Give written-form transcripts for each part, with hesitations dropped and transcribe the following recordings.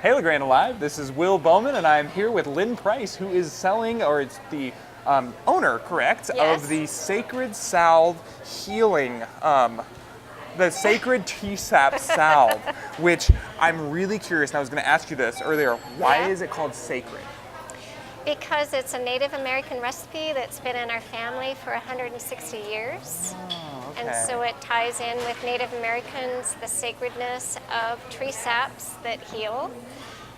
Hey, Grande Alive. This is Will Bowman, and I'm here with Lynne Price, who is selling, or it's the owner, correct, Yes. of the Sacred Salve healing, the Sacred T-Sap Salve, which I'm really curious, and I was going to ask you this earlier. Why Yeah. is it called sacred? Because it's a Native American recipe that's been in our family for 160 years. Oh, okay. And so it ties in with Native Americans, the sacredness of tree saps that heal.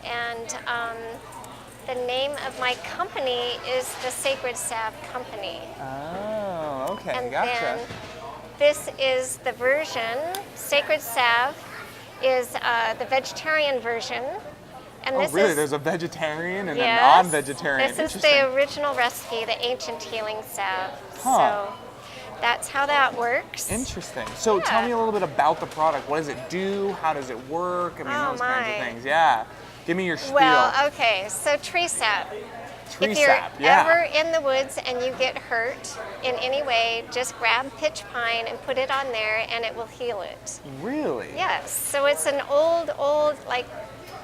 And the name of my company is the Sacred Salve Company. Oh, okay, And gotcha. then this is the version. Sacred Salve is the vegetarian version. And Oh, this really? is, There's a vegetarian and a yes, non-vegetarian. This is Interesting. the original recipe, the ancient healing salve. Huh. So that's how that works. Interesting. So tell me a little bit about the product. What does it do? How does it work? I mean, Oh, those kinds of my. things. Yeah. Give me your spiel. Well, okay, so tree sap. Tree If you're sap, yeah. ever in the woods and you get hurt in any way, just grab pitch pine and put it on there and it will heal it. Really? Yes, so it's an old, like,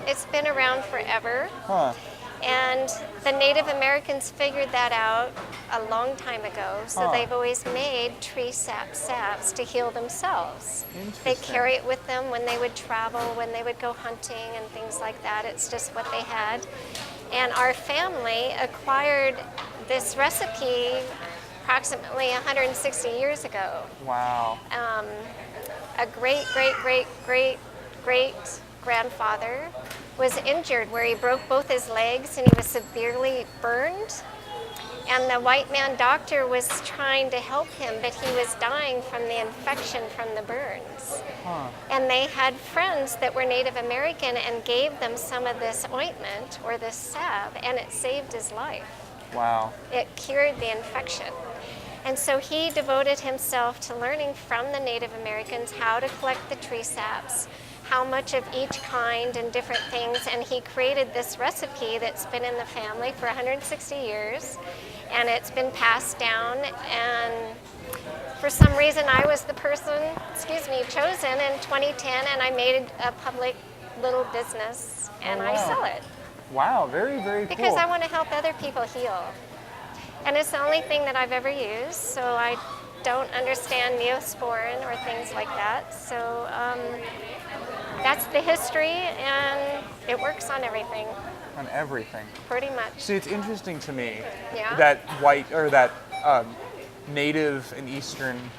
it's been around forever. Huh. And the Native Americans figured that out a long time ago, so they've always made tree sap saps to heal themselves. They Interesting. carry it with them when they would travel, when they would go hunting and things like that. It's just what they had. And our family acquired this recipe approximately 160 years ago. Wow. A great grandfather was injured where he broke both his legs and he was severely burned. And the white man doctor was trying to help him, but he was dying from the infection from the burns. Huh. And they had friends that were Native American and gave them some of this ointment or this salve, and it saved his life. Wow. It cured the infection. And so he devoted himself to learning from the Native Americans how to collect the tree saps, how much of each kind and different things, and he created this recipe that's been in the family for 160 years, and it's been passed down, and for some reason I was the person, chosen in 2010, and I made a public little business, and Oh, I wow. sell it. Wow. Very, very cool. Because I want to help other people heal. And it's the only thing that I've ever used, so I don't understand neosporin or things like that. So that's the history, and it works on everything, On everything. pretty much. See, it's interesting to me Yeah. that native and Eastern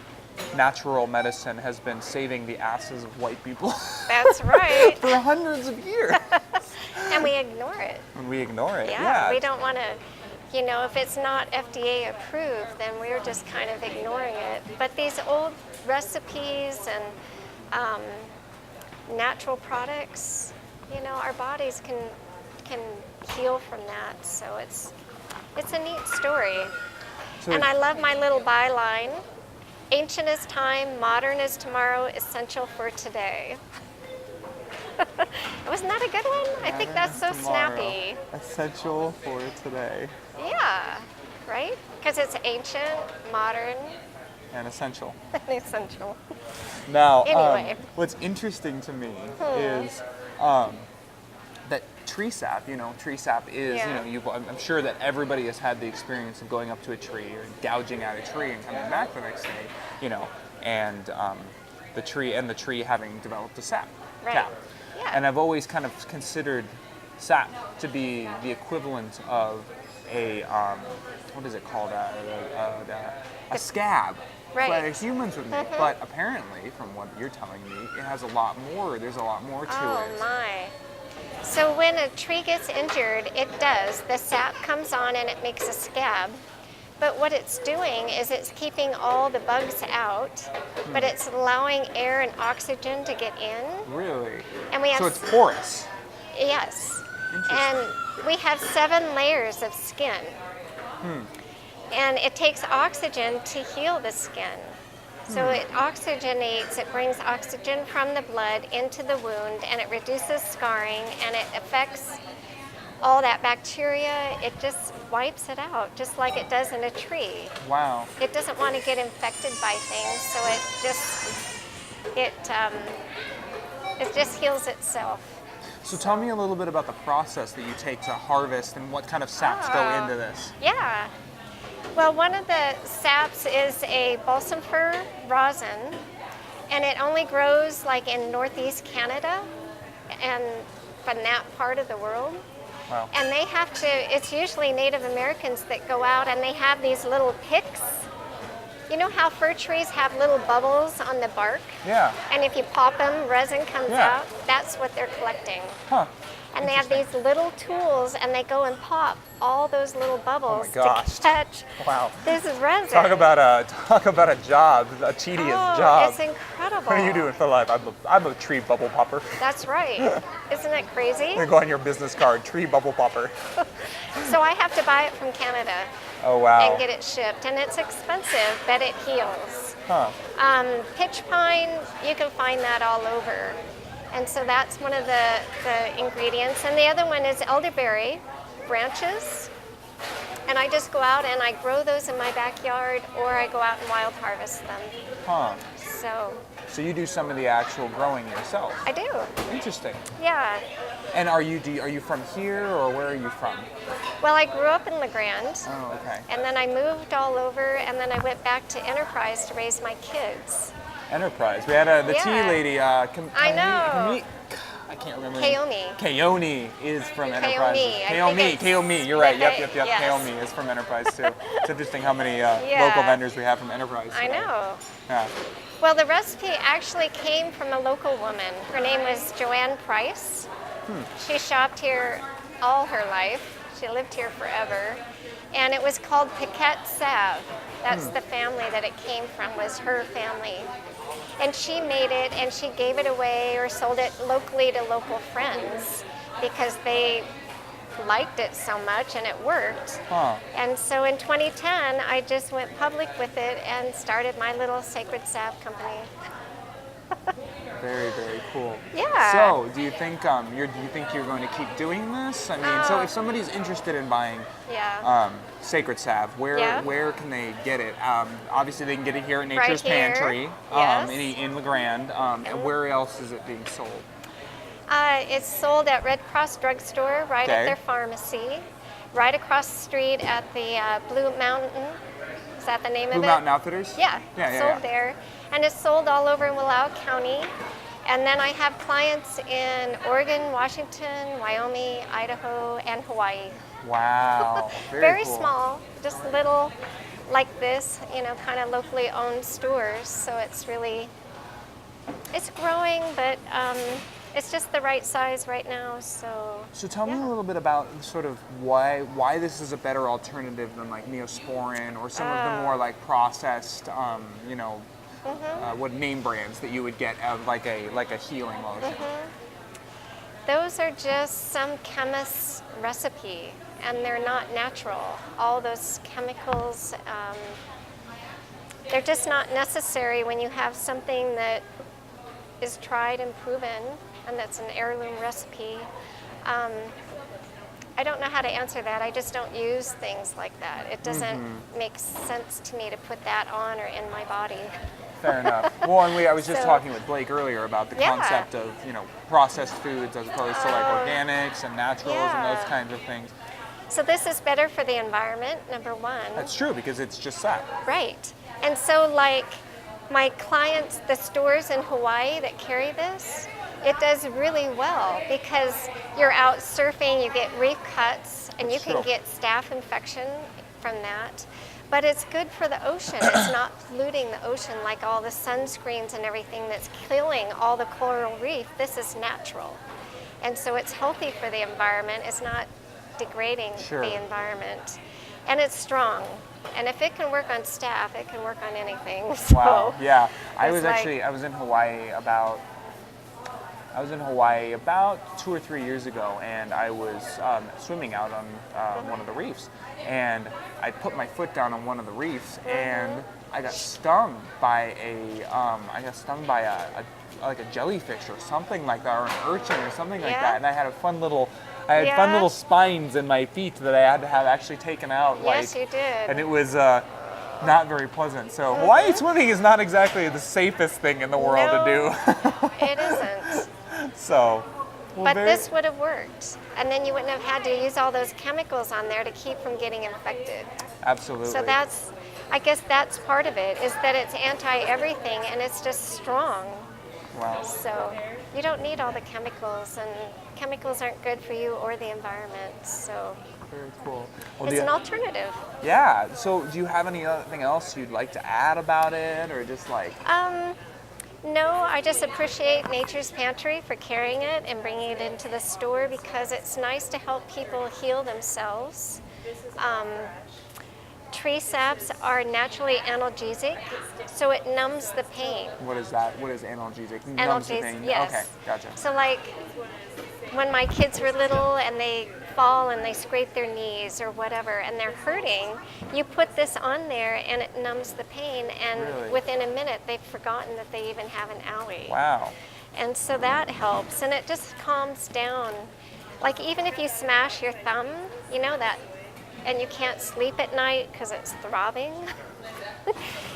natural medicine has been saving the asses of white people That's right. for hundreds of years. And we ignore it. And we ignore it. Yeah, we don't want to, if it's not FDA approved, then we're just kind of ignoring it. But these old recipes and natural products, our bodies can heal from that. So it's a neat story. So And I love my little byline. Ancient is time, modern is tomorrow, essential for today. Wasn't that a good one? I think that's so tomorrow. snappy. Essential for today. Yeah, right? Because it's ancient, modern, And essential. and essential. Now, Anyway. what's interesting to me is that tree sap, tree sap is, Yeah. I'm sure that everybody has had the experience of going up to a tree or gouging at a tree and coming back the next day, and the tree having developed a sap Right. cap. Yeah. And I've always kind of considered sap to be the equivalent of a, what is it called, a scab. Right. But humans would make. But apparently, from what you're telling me, it has a lot more. There's a lot more to Oh it. my. So when a tree gets injured, it does. The sap comes on and it makes a scab. But what it's doing is it's keeping all the bugs out, but it's allowing air and oxygen to get in. Really? And we have So it's porous. Yes. Interesting. And we have 7 layers of skin. And it takes oxygen to heal the skin. So it oxygenates, it brings oxygen from the blood into the wound, and it reduces scarring, and it affects all that bacteria. It just wipes it out, just like it does in a tree. Wow. It doesn't want to get infected by things, so it just heals itself. So tell me a little bit about the process that you take to harvest and what kind of saps go into this. Yeah. Well, one of the saps is a balsam fir rosin, and it only grows like in northeast Canada and from that part of the world. Wow. And they have to, it's usually Native Americans that go out and they have these little picks. You know how fir trees have little bubbles on the bark? Yeah. And if you pop them, resin comes Yeah. out. That's what they're collecting. Huh. And they have these little tools, and they go and pop all those little bubbles gosh. to catch Wow. this resin. Talk about a job, a tedious job. It's incredible. What are you doing for life? I'm a tree bubble popper. That's right. Isn't it crazy? I'm gonna go on your business card, tree bubble popper. So I have to buy it from Canada Oh wow. and get it shipped, and it's expensive, but it heals. Huh. Pitch pine, you can find that all over. And so that's one of the ingredients. And the other one is elderberry branches. And I just go out and I grow those in my backyard, or I go out and wild harvest them. Huh. So you do some of the actual growing yourself. I do. Interesting. Yeah. And are you from here, or where are you from? Well, I grew up in Grande. Oh, okay. And then I moved all over, and then I went back to Enterprise to raise my kids. Enterprise. We had the tea Yeah. lady. I know. I can't remember. Kaomi. Kaomi is from Enterprise. I think Kaomi. You're right. Yep. Yes. Kaomi is from Enterprise too. It's interesting how many local vendors we have from Enterprise. I know. Yeah. Well, the recipe actually came from a local woman. Her name was Joanne Price. She shopped here all her life. She lived here forever. And it was called Piquette Salve. That's the family that it came from, was her family. And she made it, and she gave it away or sold it locally to local friends because they liked it so much and it worked. Huh. And so in 2010, I just went public with it and started my little Sacred Salve company. Very, very cool. Yeah. So, do you think you're going to keep doing this? I mean, so if somebody's interested in buying Yeah. Sacred Salve, where can they get it? Obviously, they can get it here at Nature's Right here. Pantry, Yes. in Grande. And where else is it being sold? It's sold at Red Cross Drugstore, right Okay. at their pharmacy, right across the street at the Blue Mountain. Is that the name Blue of it? Mountain Outfitters? Yeah, Yeah. sold there. And it's sold all over in Wallowa County. And then I have clients in Oregon, Washington, Wyoming, Idaho, and Hawaii. Wow. Very cool. small, just little like this, kind of locally owned stores. So it's growing, but it's just the right size right now. So tell me a yeah. little bit about sort of why this is a better alternative than like Neosporin or some of the more like processed, what name brands that you would get of like a healing lotion. Those are just some chemist's recipe, and they're not natural. All those chemicals, they're just not necessary when you have something that is tried and proven, and that's an heirloom recipe. I don't know how to answer that. I just don't use things like that. It doesn't make sense to me to put that on or in my body. Fair enough. Well, and I was just So- talking with Blake earlier about the Yeah. concept of processed foods as opposed to like organics and naturals and those Yeah. kinds of things. So this is better for the environment, number one. That's true because it's just sap. Right. And so like my clients, the stores in Hawaii that carry this, it does really well because you're out surfing, you get reef cuts, and you That's can true. get staph infection from that. But it's good for the ocean. It's not polluting the ocean like all the sunscreens and everything that's killing all the coral reef. This is natural. And so it's healthy for the environment. It's not degrading Sure. the environment. And it's strong. And if it can work on staph, it can work on anything. So Wow. Yeah. I it's was in Hawaii about 2 or 3 years ago, and I was swimming out on one of the reefs, and I put my foot down on one of the reefs, and I got stung by like a jellyfish or something like that, or an urchin or something like Yeah. that, and I had fun little spines in my feet that I had to have actually taken out. Yes, you did. And it was not very pleasant. So Hawaii swimming is not exactly the safest thing in the world to do. It isn't. So, Well, But this would have worked. And then you wouldn't have had to use all those chemicals on there to keep from getting infected. Absolutely. So I guess that's part of it, is that it's anti-everything and it's just strong. Wow. So you don't need all the chemicals, and chemicals aren't good for you or the environment. So Very cool. Well, it's an alternative. Yeah. So do you have anything else you'd like to add about it, or just like? No, I just appreciate Nature's Pantry for carrying it and bringing it into the store, because it's nice to help people heal themselves. Tree saps are naturally analgesic, so it numbs the pain. What is that? What is analgesic? Numbs the pain. Yes. Okay, gotcha. So like when my kids were little and they fall and they scrape their knees or whatever and they're hurting, you put this on there and it numbs the pain, and Really? within a minute they've forgotten that they even have an owie. Wow. And so that helps, and it just calms down. Like even if you smash your thumb, you know that, and you can't sleep at night because it's throbbing,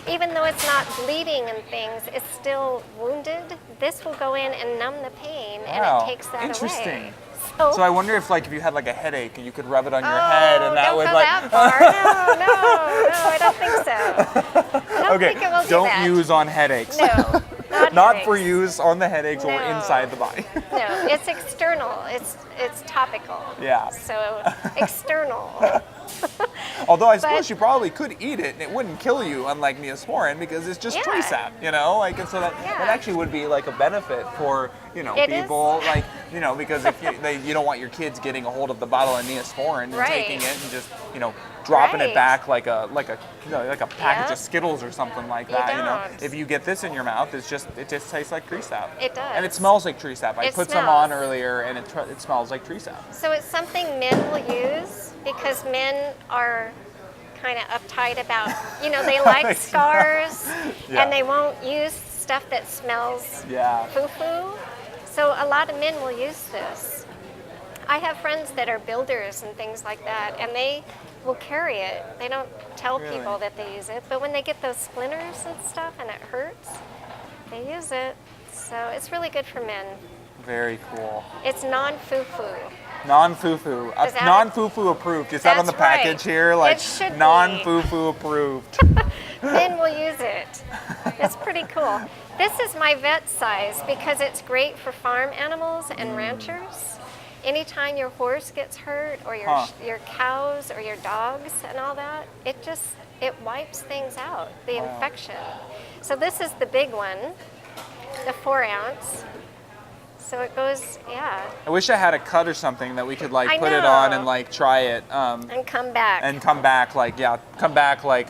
even though it's not bleeding and things, it's still wounded, this will go in and numb the pain, and Wow. it takes that Interesting. away. So I wonder if, like, if you had like a headache, you could rub it on your head, and that don't would go like. that far. No, I don't think so. I don't Okay, think it will do don't that. use on headaches. No, Not for headaches. use on the headaches or No. inside the body. No, it's external. It's topical. Yeah. So external. Although I suppose But- you probably could eat it and it wouldn't kill you, unlike Neosporin, because it's just tree Yeah. sap, you know? Like, and so that Yeah. actually would be like a benefit for, you know, It is. people, like, you know, because if you don't want your kids getting a hold of the bottle of Neosporin and Right. taking it and just, you know, dropping it Right. back like a you know, like a package Yeah. of Skittles or something like You that, you know? don't. If you get this in your mouth, it just tastes like tree sap. It does. And it smells like tree sap. I It put some on smells. earlier and it smells like tree sap. So it's something men will use because men are kind of uptight about, you know, they like scars Yeah. and they won't use stuff that smells Yeah. foo-foo. So a lot of men will use this. I have friends that are builders and things like that, and they will carry it. They don't tell Really? people that they use it, but when they get those splinters and stuff and it hurts, they use it. So it's really good for men. Very cool. It's non-foo-foo. Non-Fufu. Is that Non-Fufu approved. Is that on the That's right. package here? Like, It should be. non-Fufu approved. Men will use it. It's pretty cool. This is my vet size because it's great for farm animals and ranchers. Anytime your horse gets hurt or your cows or your dogs and all that, it wipes things out, the infection. So this is the big one, the 4 ounce. So it goes, yeah, I wish I had a cut or something that we could like I put it on know. and like try it and come back. and come back like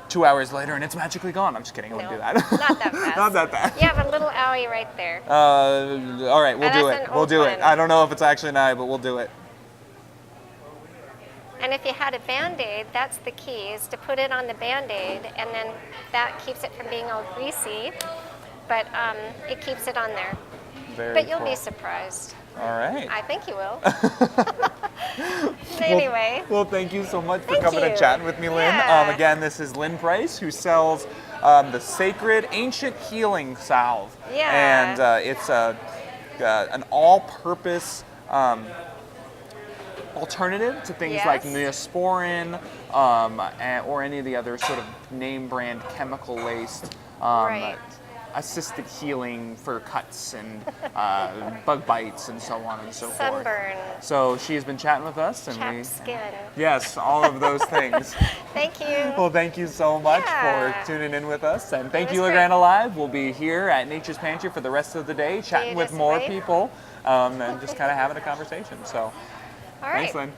2 hours later and it's magically gone. I'm just kidding. I wouldn't do No, that. not that fast. Not that bad. You have a little owie right there. All right, we'll Oh, do that's it. an We'll old do it. one. I don't know if it's actually an eye, but we'll do it. And if you had a Band-Aid, that's the key, is to put it on the Band-Aid, and then that keeps it from being all greasy, but it keeps it on there. Very But you'll cool. be surprised. All right. I think you will. Anyway, Well, thank you so much for Thank coming and you. chatting with me, Lynn. Yeah. Again, this is Lynn Price, who sells the Sacred Ancient Healing Salve. Yeah. And it's an all-purpose alternative to things like Yes. Neosporin or any of the other sort of name brand chemical-laced Right. assisted healing for cuts and bug bites and so on and so forth. sunburn, So she has been chatting with us, and chapped skin. yes, all of those things. Thank you. Well, thank you so much Yeah. for tuning in with us, and thank It you, was Grande great. Alive. We'll be here at Nature's Pantry for the rest of the day, chatting with this more way. people, and just kind of having a conversation. So, All right. thanks, Lynn.